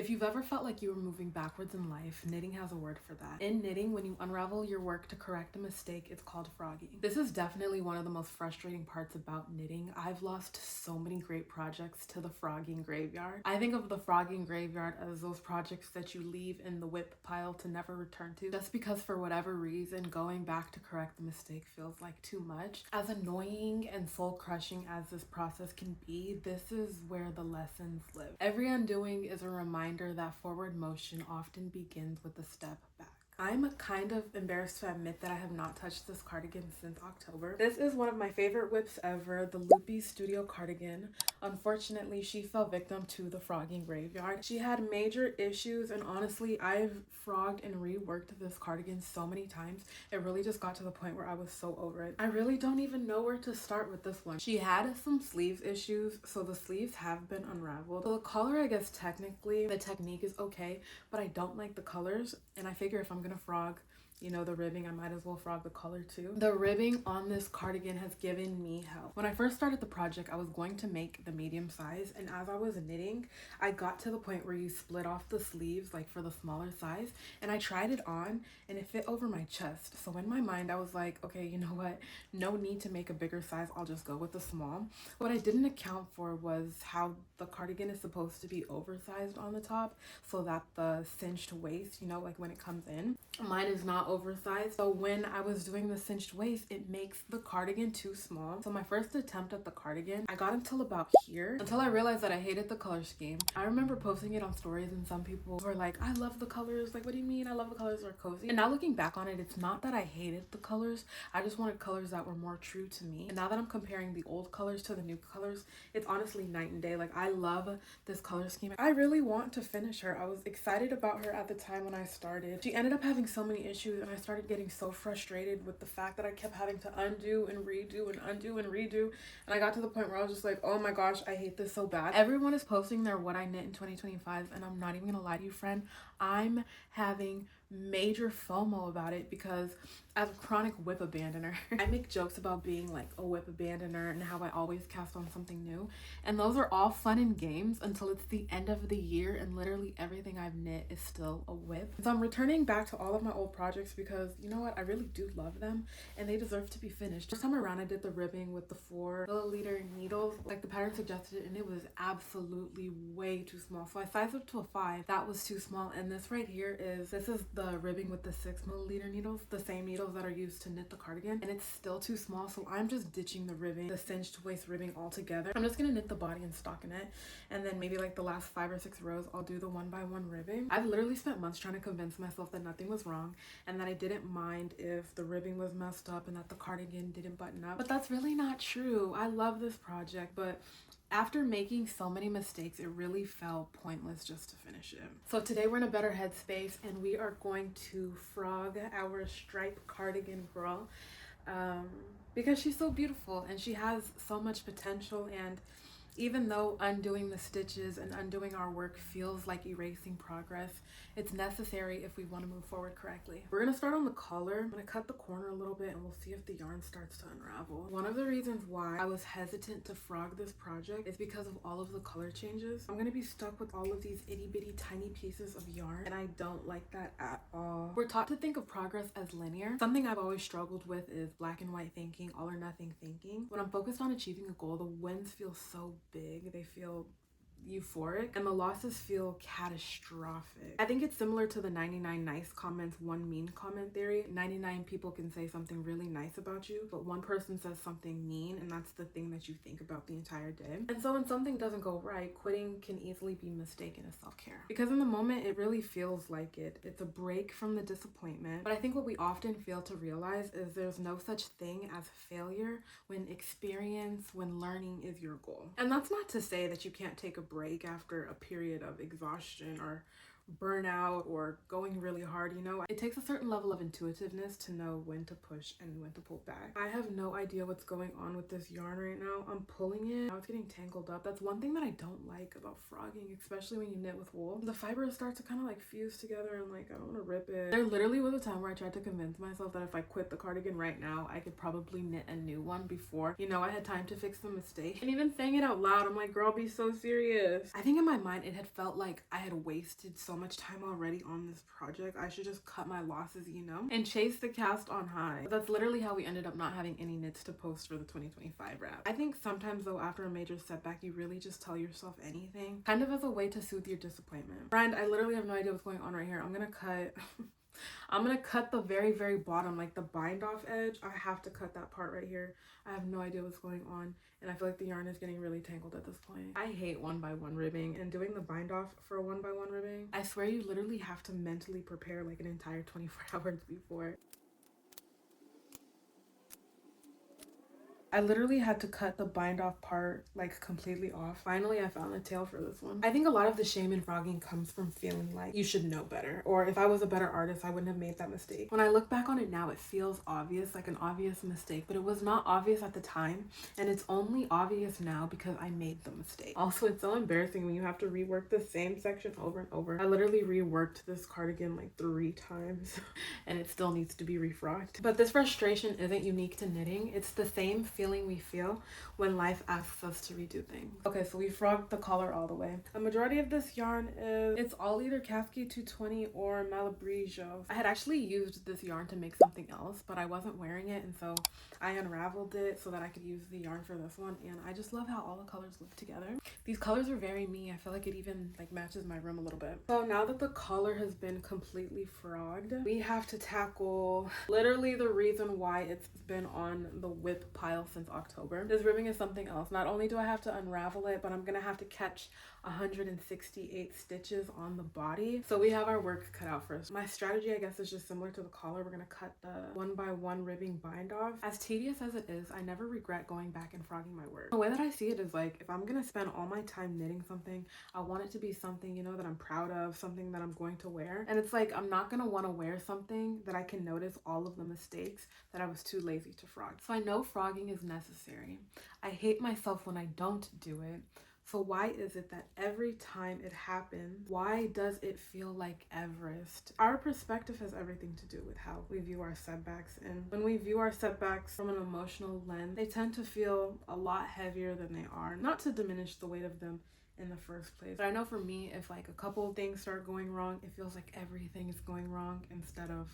If you've ever felt like you were moving backwards in life, knitting has a word for that. In knitting, when you unravel your work to correct a mistake, it's called frogging. This is definitely one of the most frustrating parts about knitting. I've lost so many great projects to the frogging graveyard. I think of the frogging graveyard as those projects that you leave in the whip pile to never return to, just because for whatever reason, going back to correct the mistake feels like too much. As annoying and soul-crushing as this process can be, this is where the lessons live. Every undoing is a reminder that forward motion often begins with a step back. I'm kind of embarrassed to admit that I have not touched this cardigan since October. This is one of my favorite whips ever, the Loupy Studio cardigan. Unfortunately, she fell victim to the frogging graveyard. She had major issues, and honestly, I've frogged and reworked this cardigan so many times. It really just got to the point where I was so over it. I really don't even know where to start with this one. She had some sleeves issues, so the sleeves have been unraveled. So the collar, I guess technically, the technique is okay, but I don't like the colors, and I figure if I'm gonna frog, you know, the ribbing, I might as well frog the color too. The ribbing on this cardigan has given me hell. When I first started the project, I was going to make the medium size, and as I was knitting, I got to the point where you split off the sleeves like for the smaller size, and I tried it on and it fit over my chest. So in my mind, I was like, okay, you know what? No need to make a bigger size. I'll just go with the small. What I didn't account for was how the cardigan is supposed to be oversized on the top so that the cinched waist, you know, like when it comes in, mine is not oversized. So when I was doing the cinched waist, it makes the cardigan too small. So my first attempt at the cardigan, I got until about here, until I realized that I hated the color scheme. I remember posting it on stories and some people were like, I love the colors. Like, what do you mean? I love the colors, they're cozy. And now looking back on it, it's not that I hated the colors. I just wanted colors that were more true to me. And now that I'm comparing the old colors to the new colors, it's honestly night and day. Like, I love this color scheme. I really want to finish her. I was excited about her at the time when I started. She ended up having so many issues, and I started getting so frustrated with the fact that I kept having to undo and redo and undo and redo, and I got to the point where I was just like, oh my gosh, I hate this so bad. Everyone is posting their what I knit in 2025, and I'm not even gonna lie to you, friend, I'm having major FOMO about it because as a chronic whip abandoner, I make jokes about being like a whip abandoner and how I always cast on something new, and those are all fun and games until it's the end of the year and literally everything I've knit is still a whip. So I'm returning back to all of my old projects because, you know what, I really do love them and they deserve to be finished. First time around, I did the ribbing with the 4mm needles like the pattern suggested, and it was absolutely way too small. So I sized up to a 5. That was too small. And this right here is the ribbing with the 6mm needles, the same needles that are used to knit the cardigan, and it's still too small. So I'm just ditching the ribbing, the cinched waist ribbing altogether. I'm just gonna knit the body and stockinette, and then maybe like the last 5 or 6 rows I'll do the 1x1 ribbing. I've literally spent months trying to convince myself that nothing was wrong and that I didn't mind if the ribbing was messed up and that the cardigan didn't button up, but that's really not true. I love this project, but after making so many mistakes, it really felt pointless just to finish it. So today we're in a better headspace and we are going to frog our striped cardigan girl because she's so beautiful and she has so much potential. And even though undoing the stitches and undoing our work feels like erasing progress, it's necessary if we want to move forward correctly. We're going to start on the collar. I'm going to cut the corner a little bit and we'll see if the yarn starts to unravel. One of the reasons why I was hesitant to frog this project is because of all of the color changes. I'm going to be stuck with all of these itty bitty tiny pieces of yarn, and I don't like that at all. We're taught to think of progress as linear. Something I've always struggled with is black and white thinking, all or nothing thinking. When I'm focused on achieving a goal, the wins feel so big. They feel euphoric and the losses feel catastrophic. I think it's similar to the 99 nice comments, 1 mean comment theory. 99 people can say something really nice about you, but 1 person says something mean, and that's the thing that you think about the entire day. And so when something doesn't go right, quitting can easily be mistaken as self-care, because in the moment it really feels like it's a break from the disappointment. But I think what we often fail to realize is there's no such thing as failure when experience, when learning is your goal. And that's not to say that you can't take a break after a period of exhaustion or burnout or going really hard, you know. It takes a certain level of intuitiveness to know when to push and when to pull back. I have no idea what's going on with this yarn right now. I'm pulling it, now it's getting tangled up. That's one thing that I don't like about frogging, especially when you knit with wool. The fibers start to kind of like fuse together and like I don't want to rip it. There literally was a time where I tried to convince myself that if I quit the cardigan right now, I could probably knit a new one before, you know, I had time to fix the mistake. And even saying it out loud, I'm like, girl, be so serious. I think in my mind it had felt like I had wasted so much time already on this project. I should just cut my losses, you know, and chase the cast on high. That's literally how we ended up not having any knits to post for the 2025 wrap. I think sometimes though, after a major setback, you really just tell yourself anything, kind of as a way to soothe your disappointment. Friend, I literally have no idea what's going on right here. I'm gonna cut the very bottom, like the bind off edge. I have to cut that part right here. I have no idea what's going on, and I feel like the yarn is getting really tangled at this point. I hate 1x1 ribbing, and doing the bind off for a 1x1 ribbing, I swear you literally have to mentally prepare like an entire 24 hours before. I literally had to cut the bind off part like completely off. Finally, I found the tail for this one. I think a lot of the shame in frogging comes from feeling like you should know better, or if I was a better artist, I wouldn't have made that mistake. When I look back on it now, it feels obvious, like an obvious mistake, but it was not obvious at the time, and it's only obvious now because I made the mistake. Also, it's so embarrassing when you have to rework the same section over and over. I literally reworked this cardigan like 3 times and it still needs to be refrogged. But this frustration isn't unique to knitting. It's the same feeling we feel when life asks us to redo things. Okay, so we frogged the collar all the way. A majority of this yarn it's all either Cascade 220 or Malabrigo. I had actually used this yarn to make something else, but I wasn't wearing it, and so I unraveled it so that I could use the yarn for this one, and I just love how all the colors look together. These colors are very me. I feel like it even like matches my room a little bit. So now that the collar has been completely frogged, we have to tackle literally the reason why it's been on the whip pile since October. This ribbing is something else. Not only do I have to unravel it, but I'm gonna have to catch 168 stitches on the body. So we have our work cut out first. My strategy, I guess, is just similar to the collar. We're gonna cut the 1x1 ribbing bind off. As tedious as it is, I never regret going back and frogging my work. The way that I see it is like, if I'm gonna spend all my time knitting something, I want it to be something, you know, that I'm proud of, something that I'm going to wear. And it's like, I'm not gonna wanna wear something that I can notice all of the mistakes that I was too lazy to frog. So I know frogging is necessary. I hate myself when I don't do it. So why is it that every time it happens, why does it feel like Everest? Our perspective has everything to do with how we view our setbacks. And when we view our setbacks from an emotional lens, they tend to feel a lot heavier than they are. Not to diminish the weight of them in the first place, but I know for me, if like a couple of things start going wrong, it feels like everything is going wrong instead of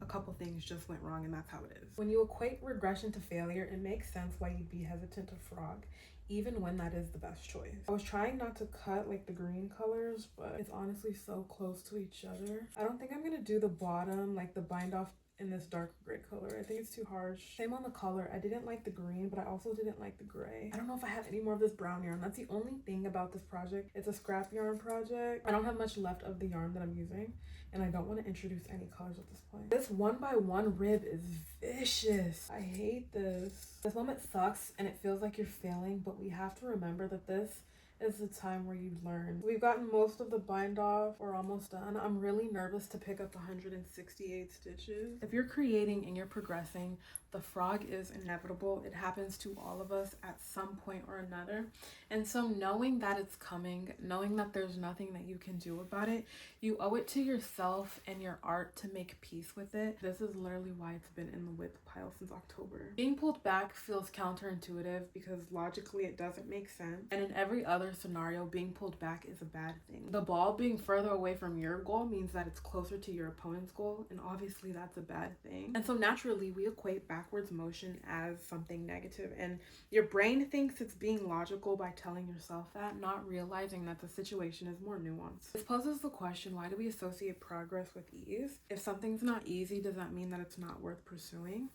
a couple things just went wrong, and that's how it is. When you equate regression to failure, it makes sense why you'd be hesitant to frog, even when that is the best choice. I was trying not to cut like the green colors, but it's honestly so close to each other. I don't think I'm gonna do the bottom, like the bind off in this dark gray color. I think it's too harsh. Same on the color. I didn't like the green, but I also didn't like the gray. I don't know if I have any more of this brown yarn. That's the only thing about this project. It's a scrap yarn project. I don't have much left of the yarn that I'm using, and I don't want to introduce any colors at this point. This 1x1 rib is vicious. I hate this. This moment sucks and it feels like you're failing, but we have to remember that this is the time where you learn. We've gotten most of the bind off. We're almost done. I'm really nervous to pick up 168 stitches. If you're creating and you're progressing, the frog is inevitable. It happens to all of us at some point or another. And so knowing that it's coming, knowing that there's nothing that you can do about it, you owe it to yourself and your art to make peace with it. This is literally why it's been in the whip pile since October. Being pulled back feels counterintuitive because logically it doesn't make sense. And in every other scenario, being pulled back is a bad thing. The ball being further away from your goal means that it's closer to your opponent's goal, and obviously that's a bad thing. And so naturally we equate backwards motion as something negative, and your brain thinks it's being logical by telling yourself that, not realizing that the situation is more nuanced. This poses the question, why do we associate progress with ease? If something's not easy, does that mean that it's not worth pursuing?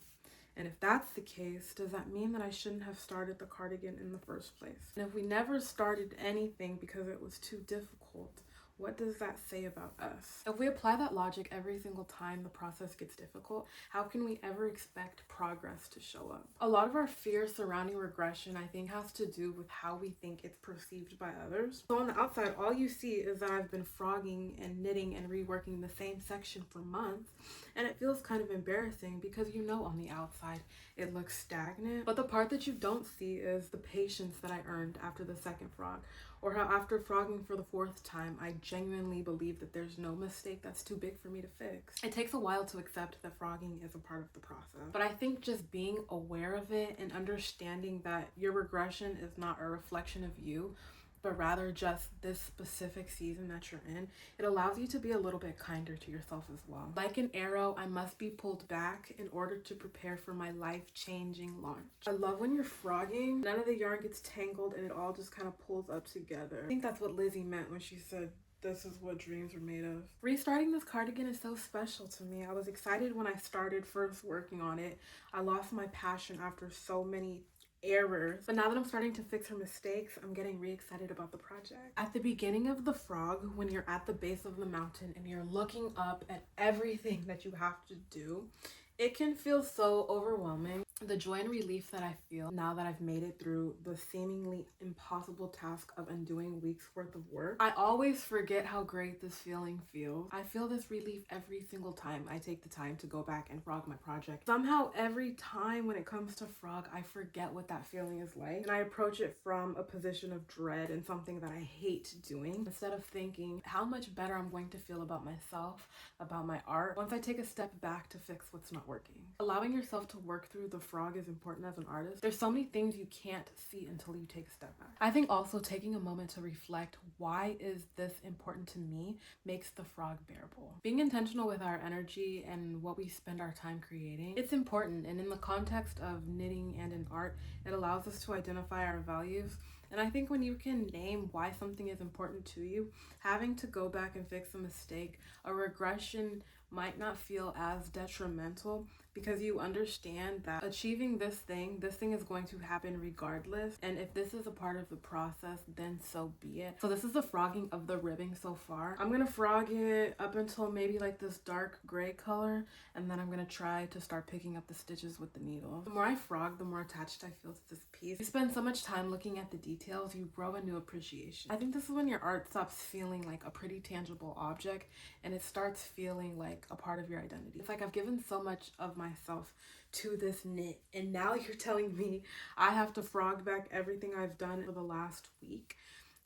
And if that's the case, does that mean that I shouldn't have started the cardigan in the first place? And if we never started anything because it was too difficult, What does that say about us? If we apply that logic every single time the process gets difficult, how can we ever expect progress to show up? A lot of our fear surrounding regression, I think, has to do with how we think it's perceived by others. So on the outside, all you see is that I've been frogging and knitting and reworking the same section for months, and it feels kind of embarrassing because you know on the outside it looks stagnant. But the part that you don't see is the patience that I earned after the second frog, or how after frogging for the fourth time, I genuinely believe that there's no mistake that's too big for me to fix. It takes a while to accept that frogging is a part of the process, but I think just being aware of it and understanding that your regression is not a reflection of you, but rather just this specific season that you're in, it allows you to be a little bit kinder to yourself as well. Like an arrow, I must be pulled back in order to prepare for my life-changing launch. I love when you're frogging, none of the yarn gets tangled and it all just kind of pulls up together. I think that's what Lizzie meant when she said, "This is what dreams are made of." Restarting this cardigan is so special to me. I was excited when I started first working on it. I lost my passion after so many errors, but now that I'm starting to fix her mistakes, I'm getting re-excited about the project. At the beginning of the frog, when you're at the base of the mountain and you're looking up at everything that you have to do, it can feel so overwhelming. The joy and relief that I feel now that I've made it through the seemingly impossible task of undoing weeks worth of work, I always forget how great this feeling feels. I feel this relief every single time I take the time to go back and frog my project. Somehow every time when it comes to frog, I forget what that feeling is like, and I approach it from a position of dread and something that I hate doing, instead of thinking how much better I'm going to feel about myself, about my art, once I take a step back to fix what's not working. Allowing yourself to work through the frog is important as an artist. There's so many things you can't see until you take a step back. I think also taking a moment to reflect, why is this important to me, makes the frog bearable. Being intentional with our energy and what we spend our time creating, it's important, and in the context of knitting and in art, it allows us to identify our values. And I think when you can name why something is important to you, having to go back and fix a mistake, a regression might not feel as detrimental, because you understand that achieving this thing is going to happen regardless, and if this is a part of the process, then so be it. So this is the frogging of the ribbing so far. I'm gonna frog it up until maybe like this dark gray color, and then I'm gonna try to start picking up the stitches with the needle. The more I frog, the more attached I feel to this piece. You spend so much time looking at the details, you grow a new appreciation. I think this is when your art stops feeling like a pretty tangible object and it starts feeling like a part of your identity. It's like I've given so much of myself to this knit, and now you're telling me I have to frog back everything I've done for the last week.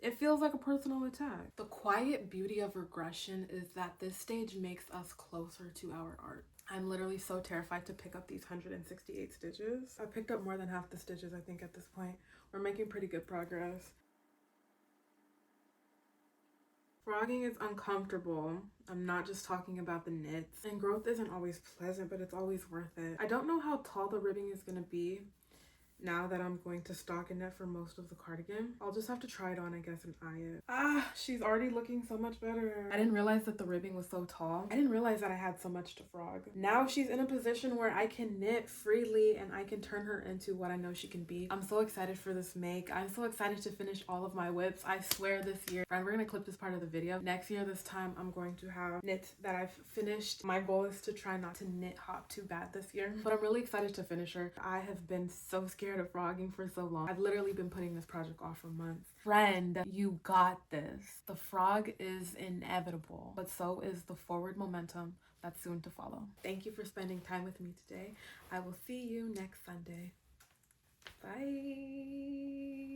It feels like a personal attack. The quiet beauty of regression is that this stage makes us closer to our art. I'm literally so terrified to pick up these 168 stitches. I picked up more than half the stitches, I think, at this point. We're making pretty good progress. Frogging is uncomfortable. I'm not just talking about the knits. And growth isn't always pleasant, but it's always worth it. I don't know how tall the ribbing is gonna be now that I'm going to stockinette for most of the cardigan. I'll just have to try it on, I guess, and eye it. Ah, she's already looking so much better. I didn't realize that the ribbing was so tall. I didn't realize that I had so much to frog. Now she's in a position where I can knit freely and I can turn her into what I know she can be. I'm so excited for this make. I'm so excited to finish all of my whips. I swear this year, and we're gonna clip this part of the video. Next year, this time, I'm going to have knits that I've finished. My goal is to try not to knit hop too bad this year, but I'm really excited to finish her. I have been so scared of frogging for so long. I've literally been putting this project off for months. Friend, you got this. The frog is inevitable, but so is the forward momentum that's soon to follow. Thank you for spending time with me today. I will see you next Sunday. Bye.